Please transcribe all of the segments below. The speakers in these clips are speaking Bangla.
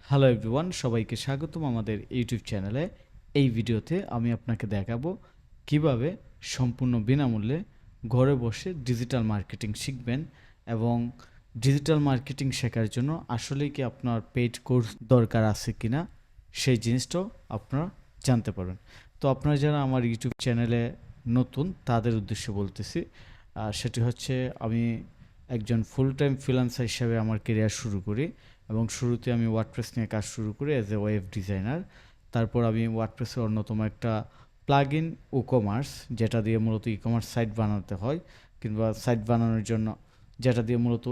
হ্যালো এভরিওয়ান, সবাইকে স্বাগতম আমাদের ইউটিউব চ্যানেলে। এই ভিডিওতে আমি আপনাকে দেখাবো কিভাবে সম্পূর্ণ বিনামূল্যে ঘরে বসে ডিজিটাল মার্কেটিং শিখবেন এবং ডিজিটাল মার্কেটিং শেখার জন্য আসলেই কি আপনার পেইড কোর্স দরকার আছে কিনা সেই জিনিসটাও আপনারা জানতে পারবেন। তো আপনারা যারা আমার ইউটিউব চ্যানেলে নতুন তাদের উদ্দেশ্যে বলতেছি, সেটি হচ্ছে আমি একজন ফুল টাইম ফ্রিল্যান্সার হিসাবে আমার কেরিয়ার শুরু করি এবং শুরুতে আমি ওয়ার্ডপ্রেস নিয়ে কাজ শুরু করি অ্যাজ এ ওয়েব ডিজাইনার। তারপর আমি ওয়ার্ডপ্রেসের অন্যতম একটা প্লাগ ইন ই কমার্স, যেটা দিয়ে মূলত ই কমার্স সাইট বানাতে হয় কিংবা সাইট বানানোর জন্য যেটা দিয়ে মূলত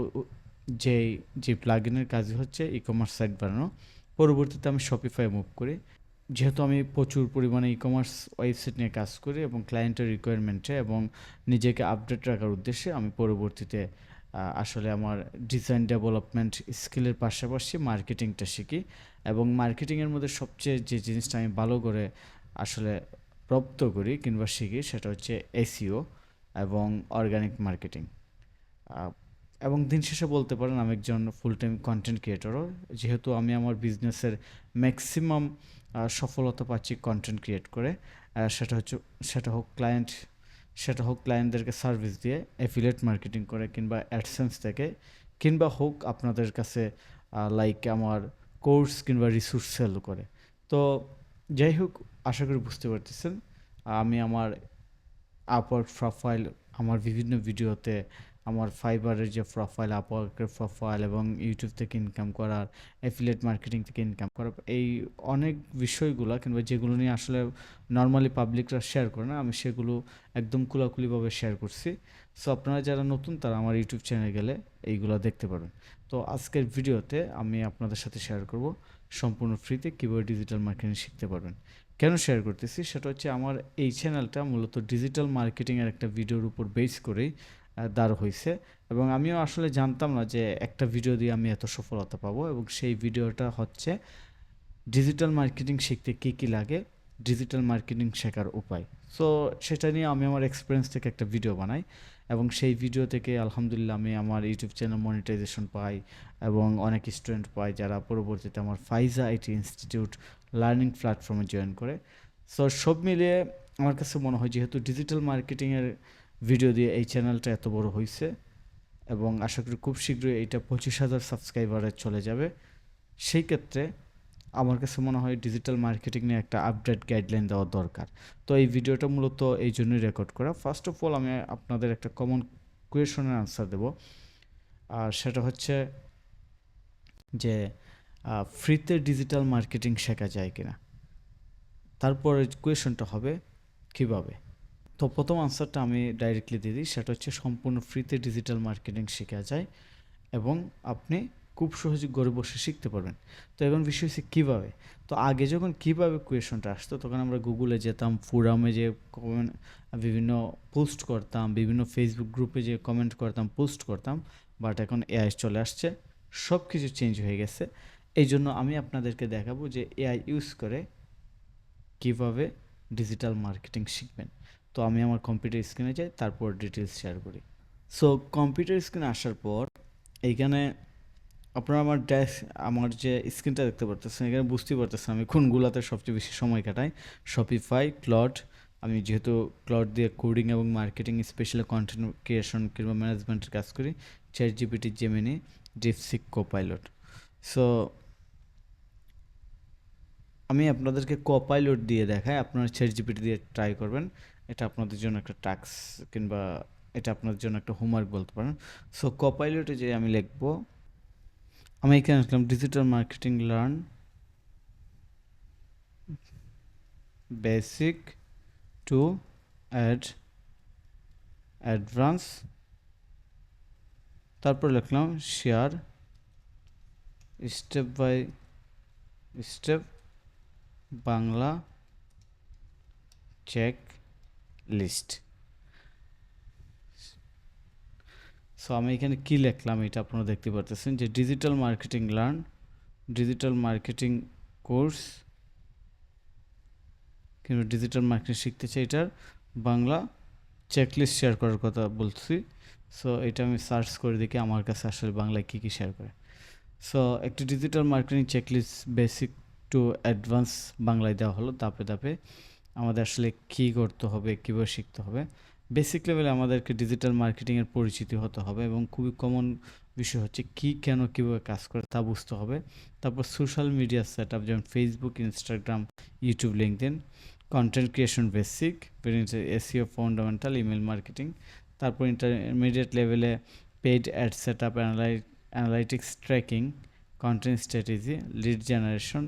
যে প্লাগ ইনের কাজই হচ্ছে ই কমার্স সাইট বানানো। পরবর্তীতে আমি শপিফাই মুভ করি। যেহেতু আমি প্রচুর পরিমাণে ই কমার্স ওয়েবসাইট নিয়ে কাজ করি এবং ক্লায়েন্টের রিকোয়ারমেন্টে এবং নিজেকে আপডেট রাখার উদ্দেশ্যে আমি পরবর্তীতে আসলে আমার ডিজাইন ডেভেলপমেন্ট স্কিলের পাশাপাশি মার্কেটিংটা শিখি এবং মার্কেটিংয়ের মধ্যে সবচেয়ে যে জিনিসটা আমি ভালো করে আসলে রপ্ত করি কিংবা শিখি সেটা হচ্ছে এসইও এবং অর্গানিক মার্কেটিং। এবং দিন শেষে বলতে পারেন আমি একজন ফুল টাইম কন্টেন্ট ক্রিয়েটরও, যেহেতু আমি আমার বিজনেসের ম্যাক্সিমাম সফলতা পাচ্ছি কন্টেন্ট ক্রিয়েট করে। সেটা হচ্ছে সেটা হোক ক্লায়েন্টদেরকে সার্ভিস দিয়ে অ্যাফিলিয়েট মার্কেটিং করে কিংবা অ্যাডসেন্স থেকে, কিংবা হোক আপনাদের কাছে লাইক আমার কোর্স কিংবা রিসোর্স সেল করে। তো যাই হোক, আশা করি বুঝতে পারতেছেন আমি আমার আপওয়ার্ক প্রোফাইল, আমার বিভিন্ন ভিডিওতে আমার ফাইবারের যে প্রোফাইল, আপওয়ার্কের প্রোফাইল এবং ইউটিউব থেকে ইনকাম করার, অ্যাফিলিয়েট মার্কেটিং থেকে ইনকাম করার, এই অনেক বিষয়গুলো কিংবা যেগুলো নিয়ে আসলে নর্মালি পাবলিকরা শেয়ার করে না, আমি সেগুলো একদম খোলাখুলিভাবে শেয়ার করছি। সো আপনারা যারা নতুন তারা আমার ইউটিউব চ্যানেলে গেলে এইগুলো দেখতে পারবেন। তো আজকের ভিডিওতে আমি আপনাদের সাথে শেয়ার করব সম্পূর্ণ ফ্রিতে কীভাবে ডিজিটাল মার্কেটিং শিখতে পারবেন। কেন শেয়ার করতেছি সেটা হচ্ছে আমার এই চ্যানেলটা মূলত ডিজিটাল মার্কেটিংয়ের একটা ভিডিওর উপর বেস করেই দাঁড় হয়েছে এবং আমিও আসলে জানতাম না যে একটা ভিডিও দিয়ে আমি এত সফলতা পাবো, এবং সেই ভিডিওটা হচ্ছে ডিজিটাল মার্কেটিং শিখতে কী কী লাগে, ডিজিটাল মার্কেটিং শেখার উপায়। সো সেটা নিয়ে আমি আমার এক্সপিরিয়েন্স থেকে একটা ভিডিও বানাই এবং সেই ভিডিও থেকে আলহামদুলিল্লাহ আমি আমার ইউটিউব চ্যানেল মনিটাইজেশন পাই এবং অনেক স্টুডেন্ট পাই যারা পরবর্তীতে আমার ফাইজা আইটি ইনস্টিটিউট লার্নিং প্ল্যাটফর্মে জয়েন করে। সো সব মিলিয়ে আমার কাছে মনে হয় যেহেতু ডিজিটাল মার্কেটিংয়ের ভিডিও দিয়ে এই চ্যানেলটা এত বড় হয়েছে এবং আশা করি খুব শীঘ্রই এইটা 25,000 সাবস্ক্রাইবারে চলে যাবে, সেই ক্ষেত্রে আমার কাছে মনে হয় ডিজিটাল মার্কেটিং নিয়ে একটা আপডেট গাইডলাইন দেওয়া দরকার। তো এই ভিডিওটা মূলত এই জন্যই রেকর্ড করা। ফার্স্ট অফ অল আমি আপনাদের একটা কমন কোয়েশনের আনসার দেব, আর সেটা হচ্ছে যে ফ্রিতে ডিজিটাল মার্কেটিং শেখা যায় কিনা। তারপরে কোয়েশনটা হবে কিভাবে। তো প্রথম আনসারটা আমি ডাইরেক্টলি দিয়ে দিই, সেটা হচ্ছে সম্পূর্ণ ফ্রিতে ডিজিটাল মার্কেটিং শেখা যায় এবং আপনি খুব সহজে ঘরে বসে শিখতে পারবেন। তো এখন বিষয় হচ্ছে কীভাবে। তো আগে যখন কীভাবে কোয়েশনটা আসতো তখন আমরা গুগলে যেতাম, ফোরামে যে কমেন্ট বিভিন্ন পোস্ট করতাম, বিভিন্ন ফেসবুক গ্রুপে যে কমেন্ট করতাম, পোস্ট করতাম। বাট এখন এআই চলে আসছে, সব কিছু চেঞ্জ হয়ে গেছে। এই জন্য আমি আপনাদেরকে দেখাবো যে এআই ইউজ করে কীভাবে ডিজিটাল মার্কেটিং শিখবেন। তো আমি আমার কম্পিউটার স্ক্রিনে যাই, তারপর ডিটেলস শেয়ার করি। সো কম্পিউটার স্ক্রিনে আসার পর এইখানে আপনারা আমার যে স্ক্রিনটা দেখতে পারতেছেন, এখানে বুঝতেই পারতেছেন আমি কোনগুলোতে সবচেয়ে বেশি সময় কাটাই। শপিফাই, ক্লড, আমি যেহেতু ক্লড দিয়ে কোডিং এবং মার্কেটিং স্পেশালি কন্টেন্ট ক্রিয়েশন কিংবা ম্যানেজমেন্টের কাজ করি, ChatGPT, Gemini, DeepSeek, copilot. So আমি আপনাদেরকে কোপাইলট দিয়ে দেখাই, আপনারা চ্যাটজিপিটি দিয়ে ট্রাই করবেন। এটা আপনাদের জন্য একটা টাস্ক কিংবা এটা আপনাদের জন্য একটা হোমওয়ার্ক বলতে পারেন। সো কোপাইলটে যে আমি লিখবো, আমি এখানে লিখলাম digital marketing learn basic to advance, তারপর লিখলাম share step by step Bangla checklist. So আমি এখানে কী লিখলাম এটা আপনারা দেখতে পারতেছেন যে digital marketing learn, digital marketing course কিংবা ডিজিটাল মার্কেটিং শিখতে চাই, এটার বাংলা চেকলিস্ট শেয়ার করার কথা বলছি। সো এটা আমি সার্চ করে দেখি আমার কাছে আসলে বাংলায় কী কী শেয়ার করে। সো একটি digital marketing checklist basic to advance বাংলায় দেওয়া হলো ধাপে ধাপে আমাদের আসলে কী করতে হবে, কীভাবে শিখতে হবে। বেসিক লেভেলে আমাদেরকে ডিজিটাল মার্কেটিংয়ের পরিচিতি হতে হবে এবং খুবই কমন বিষয় হচ্ছে কী, কেন, কীভাবে কাজ করে তা বুঝতে হবে। তারপর সোশ্যাল মিডিয়া সেট আপ, যেমন Facebook, Instagram, YouTube, LinkedIn, content creation basic, SEO fundamental, email marketing. তারপর ইন্টারমিডিয়েট লেভেলে paid ad set up, analytics tracking, content strategy, lead generation,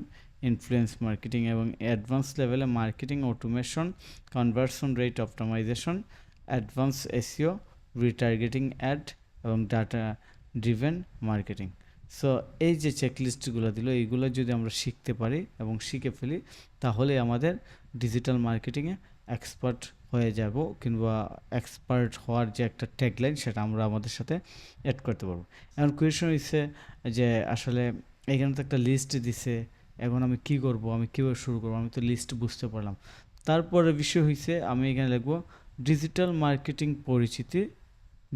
influence marketing এবং অ্যাডভান্স লেভেলে marketing automation, conversion rate optimization, advance SEO, retargeting ad এবং ডাটা ড্রিভেন মার্কেটিং। সো এই যে চেকলিস্টগুলো দিল, এইগুলো যদি আমরা শিখতে পারি এবং শিখে ফেলি, তাহলে আমাদের ডিজিটাল মার্কেটিংয়ে এক্সপার্ট হয়ে যাব, কিংবা এক্সপার্ট হওয়ার যে একটা ট্যাগলাইন সেটা আমরা আমাদের সাথে অ্যাড করতে পারবো। এখন কোয়েশন হচ্ছে যে আসলে এখানে তো একটা লিস্ট দিছে, এখন আমি কি করব, আমি কীভাবে শুরু করবো, আমি তো লিস্ট বুঝতে পারলাম। তারপরে বিষয় হয়েছে আমি এখানে লিখবো ডিজিটাল মার্কেটিং পরিচিতি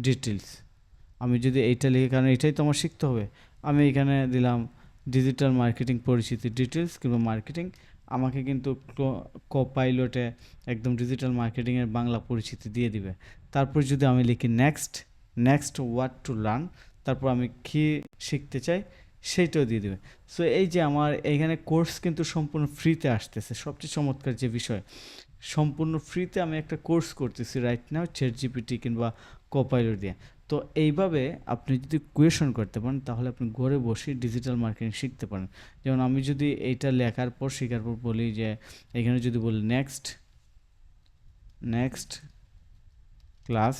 ডিটেলস। আমি যদি এইটা লিখে, কারণ এটাই তো আমার শিখতে হবে, আমি এখানে দিলাম ডিজিটাল মার্কেটিং পরিচিতি ডিটেলস কিংবা মার্কেটিং। আমাকে কিন্তু কোপাইলটে একদম ডিজিটাল মার্কেটিংয়ের বাংলা পরিচিতি দিয়ে দিবে। তারপর যদি আমি লিখি নেক্সট হোয়াট টু লার্ন, তারপর আমি কী শিখতে চাই সেইটাও দিয়ে দেবে। সো এই যে আমার এইখানে কোর্স কিন্তু সম্পূর্ণ ফ্রিতে আসতেছে, সবচেয়ে চমৎকার যে বিষয়, সম্পূর্ণ ফ্রিতে আমি একটা কোর্স করতেছি রাইট নাও চ্যাটজিপিটি কিংবা কোপাইলট দিয়ে। তো এইভাবে আপনি যদি কোয়েশন করতে পারেন তাহলে আপনি ঘরে বসে ডিজিটাল মার্কেটিং শিখতে পারেন। যেমন আমি যদি এইটা লেখার পর শেখার পর বলি যে এখানে যদি বলি নেক্সট ক্লাস,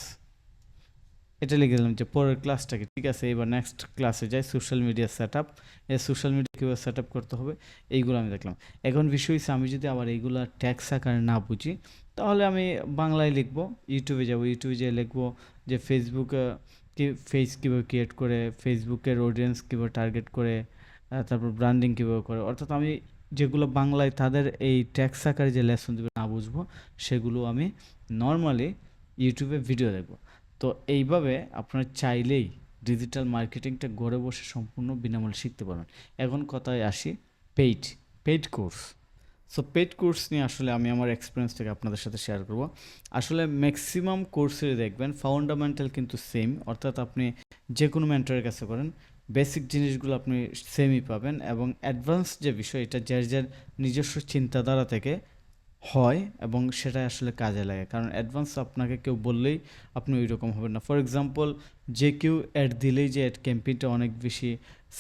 এটা লিখে দিলাম যে পরের ক্লাসটাকে, ঠিক আছে, এবার নেক্সট ক্লাসে যাই। সোশ্যাল মিডিয়া সেট আপ, এই সোশ্যাল মিডিয়া কীভাবে সেট আপ করতে হবে এইগুলো আমি দেখলাম। এখন বিষয় হচ্ছে আমি যদি আবার এইগুলো ট্যাক্স আকারে না বুঝি, তাহলে আমি বাংলায় লিখবো, ইউটিউবে যাব, ইউটিউবে যেয়ে লিখবো যে ফেসবুকে ফেস কীভাবে ক্রিয়েট করে, ফেসবুকের অডিয়েন্স কীভাবে টার্গেট করে, তারপর ব্র্যান্ডিং কীভাবে করে। অর্থাৎ আমি যেগুলো বাংলায় তাদের এই ট্যাক্স আকারে যে লেসন দেবে না বুঝবো, সেগুলো আমি নর্মালি ইউটিউবে ভিডিও দেখবো। তো এইভাবে আপনারা চাইলেই ডিজিটাল মার্কেটিংটা ঘরে বসে সম্পূর্ণ বিনামূল্যে শিখতে পারবেন। এখন কথায় আসি paid course. So paid course নিয়ে আসলে আমি আমার এক্সপিরিয়েন্স থেকে আপনাদের সাথে শেয়ার করব। আসলে ম্যাক্সিমাম কোর্সে দেখবেন ফাউন্ডামেন্টাল কিন্তু সেম, অর্থাৎ আপনি যে কোনো মেন্টরের কাছে করেন বেসিক জিনিসগুলো আপনি সেমই পাবেন, এবং অ্যাডভান্স যে বিষয় এটা যার যার নিজস্ব চিন্তাধারা থেকে হয় এবং সেটা আসলে কাজে লাগে। কারণ অ্যাডভান্স আপনাকে কেউ বললেই আপনি ওই রকম হবেন না। ফর এক্সাম্পল, যে কেউ অ্যাড দিলেই যে অ্যাড ক্যাম্পেইনটা অনেক বেশি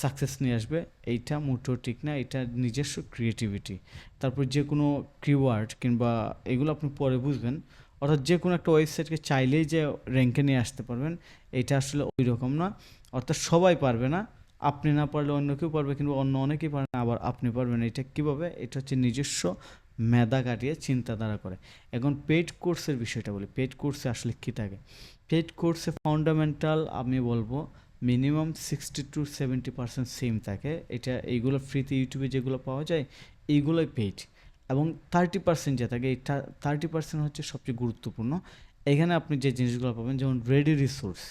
সাকসেস নিয়ে আসবে, এইটা মোটেও ঠিক না। এটা নিজস্ব ক্রিয়েটিভিটি। তারপর যে কোনো কিওয়ার্ড কিংবা এগুলো আপনি পরে বুঝবেন। অর্থাৎ যে কোনো একটা ওয়েবসাইটকে চাইলেই যে র্যাঙ্কে নিয়ে আসতে পারবেন, এটা আসলে ওই রকম না। অর্থাৎ সবাই পারবে না, আপনি না পারলে অন্য কেউ পারবে, কিংবা অন্য অনেকেই পারবে না আবার আপনি পারবেন। এটা কীভাবে? এটা হচ্ছে নিজস্ব মেধা কাটিয়ে চিন্তাধারা করে। এখন পেইড কোর্সের বিষয়টা বলি, পেইড কোর্সে আসলে কী থাকে। পেইড কোর্সে ফান্ডামেন্টাল আমি বলবো মিনিমাম 60-70% সেম থাকে। এইগুলো ফ্রিতে ইউটিউবে যেগুলো পাওয়া যায় এইগুলোই পেইড, এবং 30% যে থাকে, এই 30% হচ্ছে সবচেয়ে গুরুত্বপূর্ণ। এখানে আপনি যে জিনিসগুলো পাবেন, যেমন রেডি রিসোর্স,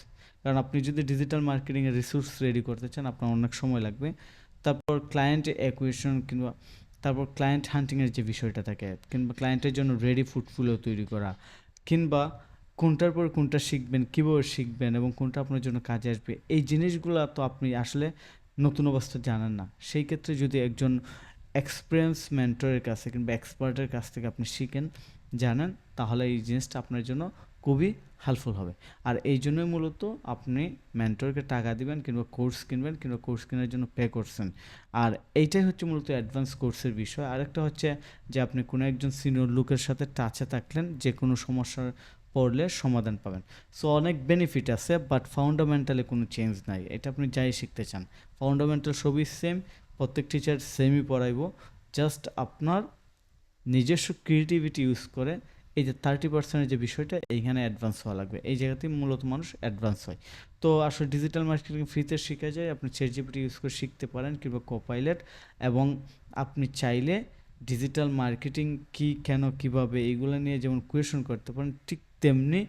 কারণ আপনি যদি ডিজিটাল মার্কেটিংয়ের রিসোর্স রেডি করতে চান আপনার অনেক সময় লাগবে। তারপর ক্লায়েন্ট অ্যাকুইজিশন কিংবা তারপর ক্লায়েন্ট হান্টিংয়ের যে বিষয়টা থাকে, কিংবা ক্লায়েন্টের জন্য রেডি পোর্টফোলিও তৈরি করা, কিংবা কোনটার পর কোনটা শিখবেন, কীভাবে শিখবেন এবং কোনটা আপনার জন্য কাজে আসবে, এই জিনিসগুলো তো আপনি আসলে নতুন অবস্থা জানেন না। সেই ক্ষেত্রে যদি একজন এক্সপিরিয়েন্স মেন্টরের কাছে কিংবা এক্সপার্টের কাছ থেকে আপনি শিখেন, জানেন, তাহলে এই জিনিসটা আপনার জন্য খুবই হেল্পফুল হবে। আর এই জন্যই মূলত আপনি মেন্টরকে টাকা দিবেন কিংবা কোর্স কিনবেন কিংবা কোর্স কেনার জন্য পে করছেন। আর এইটাই হচ্ছে মূলত অ্যাডভান্স কোর্সের বিষয়। আরেকটা হচ্ছে যে আপনি কোনো একজন সিনিয়র লোকের সাথে টাচে থাকলেন, যে কোনো সমস্যার পড়লে সমাধান পাবেন। সো অনেক বেনিফিট আছে, বাট ফাউন্ডামেন্টালি কোনো চেঞ্জ নাই। এটা আপনি যাই শিখতে চান, ফাউন্ডামেন্টাল সবই সেম, প্রত্যেক টিচার সেমই পড়াইবো। জাস্ট আপনার নিজস্ব ক্রিয়েটিভিটি ইউজ করে এই যে 30%-এর যে বিষয়টা, এইখানে অ্যাডভান্স হওয়া লাগবে। এই জায়গাতেই মূলত মানুষ অ্যাডভান্স হয়। তো আসলে ডিজিটাল মার্কেটিং ফ্রিতে শেখা যায়, আপনি চ্যাটজিপিটি ইউজ করে শিখতে পারেন কিংবা কোপাইলট। এবং আপনি চাইলে ডিজিটাল মার্কেটিং কী, কেন, কিভাবে, এইগুলো নিয়ে যেমন কোয়েশন করতে পারেন, ঠিক তেমনি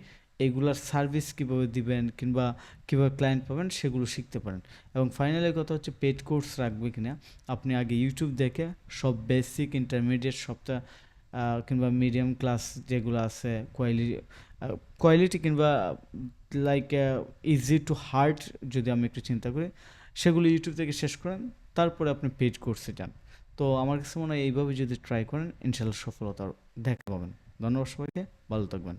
এগুলার সার্ভিস কিভাবে দিবেন কিংবা কিভাবে ক্লায়েন্ট পাবেন সেগুলো শিখতে পারেন। এবং ফাইনালি কথা হচ্ছে পেইড কোর্স রাখবে কিনা, আপনি আগে ইউটিউব দেখে সব বেসিক ইন্টারমিডিয়েট সবটা কিংবা মিডিয়াম ক্লাস যেগুলো আছে কোয়ালিটি কিংবা লাইক ইজি টু হার্ড, যদি আমি একটু চিন্তা করি সেগুলো ইউটিউব থেকে শেষ করেন, তারপরে আপনি পেইড কোর্সে যান। তো আমার কাছে মনে হয় এইভাবে যদি ট্রাই করেন ইনশাল্লাহ সফলতা দেখা পাবেন। ধন্যবাদ সবাইকে, ভালো থাকবেন।